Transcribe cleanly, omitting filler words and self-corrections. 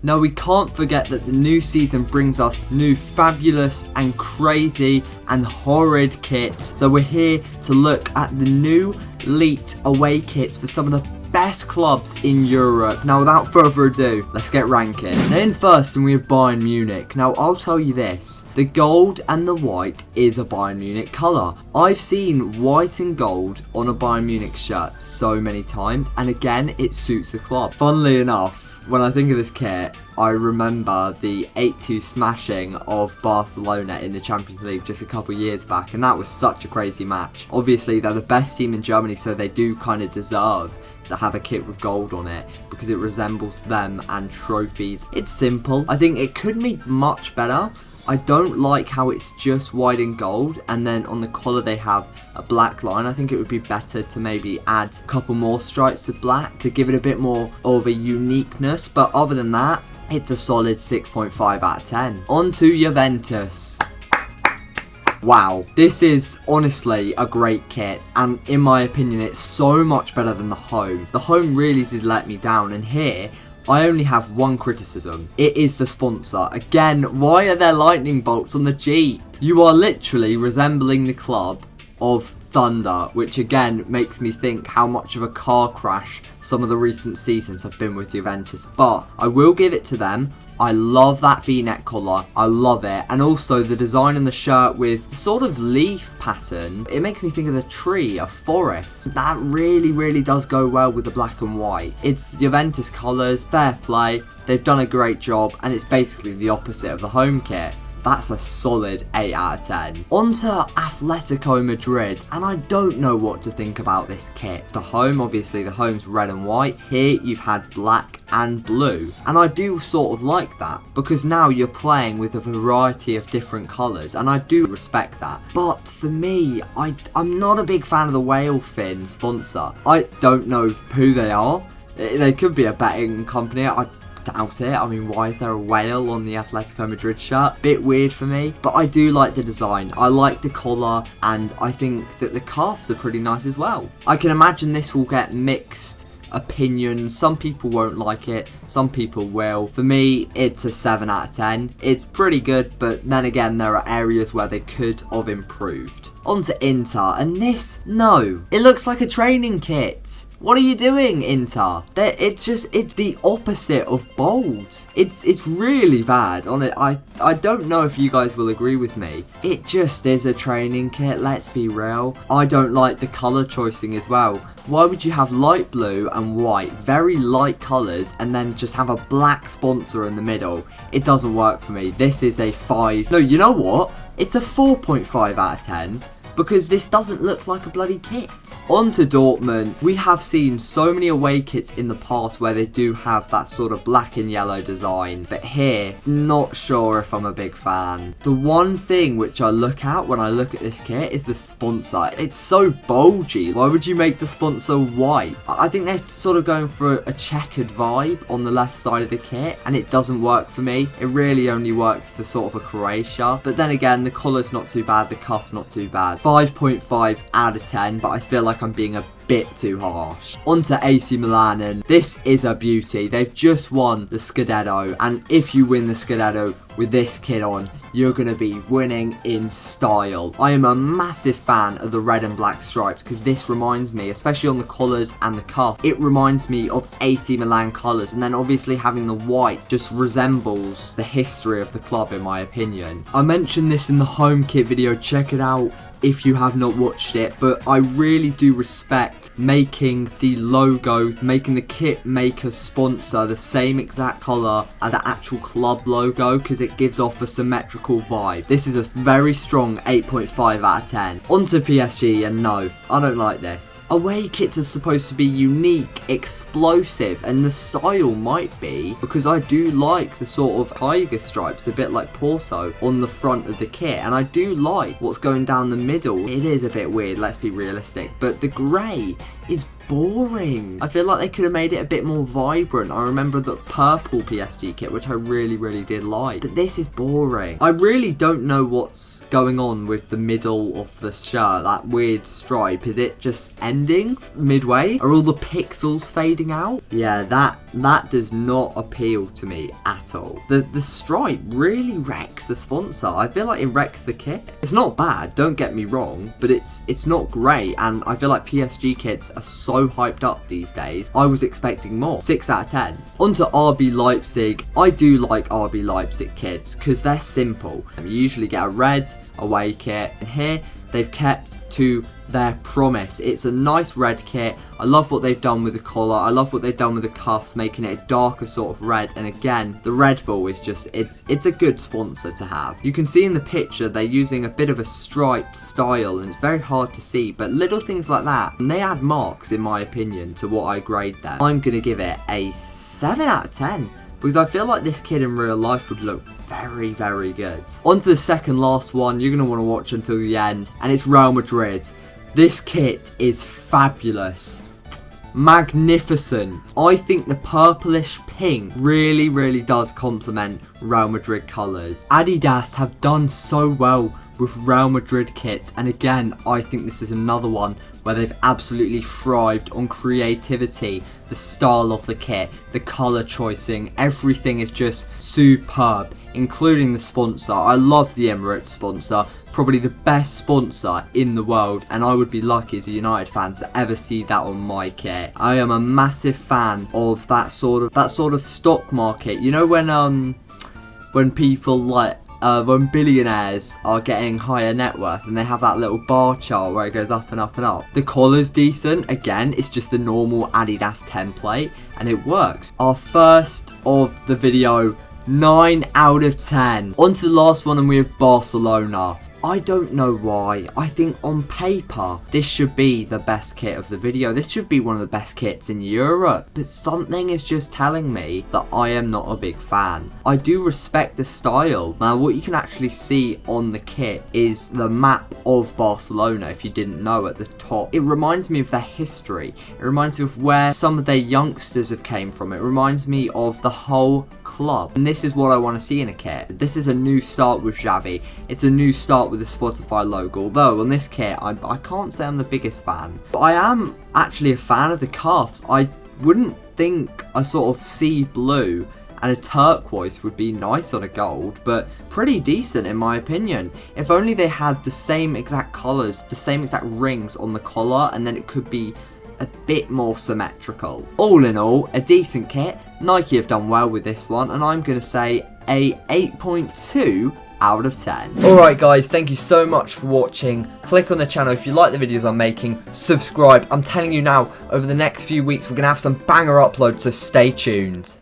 Now we can't forget that the new season brings us new fabulous and crazy and horrid kits. So we're here to look at the new leaked away kits for some of the best clubs in Europe. Now without further ado, let's get ranking. Then first we have Bayern Munich. Now I'll tell you this, the gold and the white is a Bayern Munich colour. I've seen white and gold on a Bayern Munich shirt so many times, and again it suits the club. Funnily enough, when I think of this kit, I remember the 8-2 smashing of Barcelona in the Champions League just a couple years back, and that was such a crazy match. Obviously they're the best team in Germany, so they do kind of deserve to have a kit with gold on it because it resembles them and trophies. It's simple. I think it could be much better. I don't like how it's just white and gold, and then on the collar they have a black line. I think it would be better to maybe add a couple more stripes of black to give it a bit more of a uniqueness, but other than that, it's a solid 6.5 out of 10. On to Juventus. Wow, this is honestly a great kit, and in my opinion it's so much better than the home. The home really did let me down, and here I only have one criticism. It is the sponsor. Again, why are there lightning bolts on the Jeep? You are literally resembling the club of Thunder, which again makes me think how much of a car crash some of the recent seasons have been with Juventus. But I will give it to them. I love that V-neck collar, I love it, and also the design on the shirt with the sort of leaf pattern. It makes me think of a tree, a forest. That really does go well with the black and white. It's Juventus colours, fair play, they've done a great job, and it's basically the opposite of the home kit. That's a solid 8 out of 10. On to Atletico Madrid, and I don't know what to think about this kit. The home, obviously the home's red and white. Here you've had black and blue, and I do sort of like that because now you're playing with a variety of different colours, and I do respect that. But for me, I'm not a big fan of the whale fin sponsor. I don't know who they are. They could be a betting company. I doubt it. I mean, why is there a whale on the Atletico Madrid shirt? Bit weird for me, but I do like the design. I like the collar, and I think that the cuffs are pretty nice as well. I can imagine this will get mixed opinions. Some people won't like it, some people will. For me, it's a 7 out of 10. It's pretty good, but then again, there are areas where they could have improved. On to Inter, and this, no, it looks like a training kit. What are you doing, Inter? It's the opposite of bold. It's really bad on it. I don't know if you guys will agree with me. It just is a training kit, let's be real. I don't like the colour choicing as well. Why would you have light blue and white, very light colours, and then just have a black sponsor in the middle? It doesn't work for me. This is a 5. No, you know what? It's a 4.5 out of 10. Because this doesn't look like a bloody kit. On to Dortmund. We have seen so many away kits in the past where they do have that sort of black and yellow design, but here, not sure if I'm a big fan. The one thing which I look at when I look at this kit is the sponsor. It's so bulgy. Why would you make the sponsor white? I think they're sort of going for a checkered vibe on the left side of the kit, and it doesn't work for me. It really only works for sort of a Croatia, but then again, the collar's not too bad, the cuff's not too bad. 5.5 out of 10, but I feel like I'm being a bit too harsh. On to AC Milan, and this is a beauty. They've just won the Scudetto, and if you win the Scudetto with this kit on, you're going to be winning in style. I am a massive fan of the red and black stripes because this reminds me, especially on the collars and the cuff, it reminds me of AC Milan colours, and then obviously having the white just resembles the history of the club in my opinion. I mentioned this in the home kit video, check it out if you have not watched it, but I really do respect making the logo, making the kit maker sponsor the same exact colour as the actual club logo because it gives off a symmetrical vibe. This is a very strong 8.5 out of 10. On to PSG, and no, I don't like this. Away kits are supposed to be unique, explosive, and the style might be, because I do like the sort of tiger stripes, a bit like Porto, on the front of the kit, and I do like what's going down the middle. It is a bit weird, let's be realistic, but the grey is boring. I feel like they could have made it a bit more vibrant. I remember the purple PSG kit, which I really did like, but this is boring. I really don't know what's going on with the middle of the shirt, that weird stripe. Is it just ending midway? Are all the pixels fading out? Yeah, that does not appeal to me at all. The stripe really wrecks the sponsor. I feel like it wrecks the kit. It's not bad, don't get me wrong, but it's not great, and I feel like PSG kits are so hyped up these days. I was expecting more. 6 out of 10. On to RB Leipzig. I do like RB Leipzig kits because they're simple. You usually get a red away kit, and here they've kept to their promise. It's a nice red kit. I love what they've done with the collar. I love what they've done with the cuffs, making it a darker sort of red. And again, the Red Bull is just, it's a good sponsor to have. You can see in the picture they're using a bit of a striped style, and it's very hard to see, but little things like that, and they add marks, in my opinion, to what I grade them. I'm gonna give it a 7 out of 10. Because I feel like this kid in real life would look very good. On to the second last one. You're going to want to watch until the end. And it's Real Madrid. This kit is fabulous. Magnificent. I think the purplish pink really does complement Real Madrid colours. Adidas have done so well with Real Madrid kits, and again, I think this is another one where they've absolutely thrived on creativity, the style of the kit, the colour choicing, everything is just superb, including the sponsor. I love the Emirates sponsor, probably the best sponsor in the world, and I would be lucky as a United fan to ever see that on my kit. I am a massive fan of that sort of stock market. You know when people like when billionaires are getting higher net worth and they have that little bar chart where it goes up and up and up. The collar's decent. Again, it's just the normal Adidas template and it works. Our first of the video, 9 out of 10. On to the last one, and we have Barcelona. I don't know why. I think on paper, this should be the best kit of the video. This should be one of the best kits in Europe. But something is just telling me that I am not a big fan. I do respect the style. Now, what you can actually see on the kit is the map of Barcelona, if you didn't know, at the top. It reminds me of their history. It reminds me of where some of their youngsters have came from. It reminds me of the whole club. And this is what I want to see in a kit. This is a new start with Xavi. It's a new start with the Spotify logo, although on this kit I can't say I'm the biggest fan, but I am actually a fan of the cuffs. I wouldn't think a sort of sea blue and a turquoise would be nice on a gold, but pretty decent in my opinion. If only they had the same exact colours, the same exact rings on the collar, and then it could be a bit more symmetrical. All in all, a decent kit. Nike have done well with this one, and I'm going to say a 8.2 out of 10. Alright guys, thank you so much for watching. Click on the channel if you like the videos I'm making. Subscribe. I'm telling you now, over the next few weeks we're going to have some banger uploads, so stay tuned.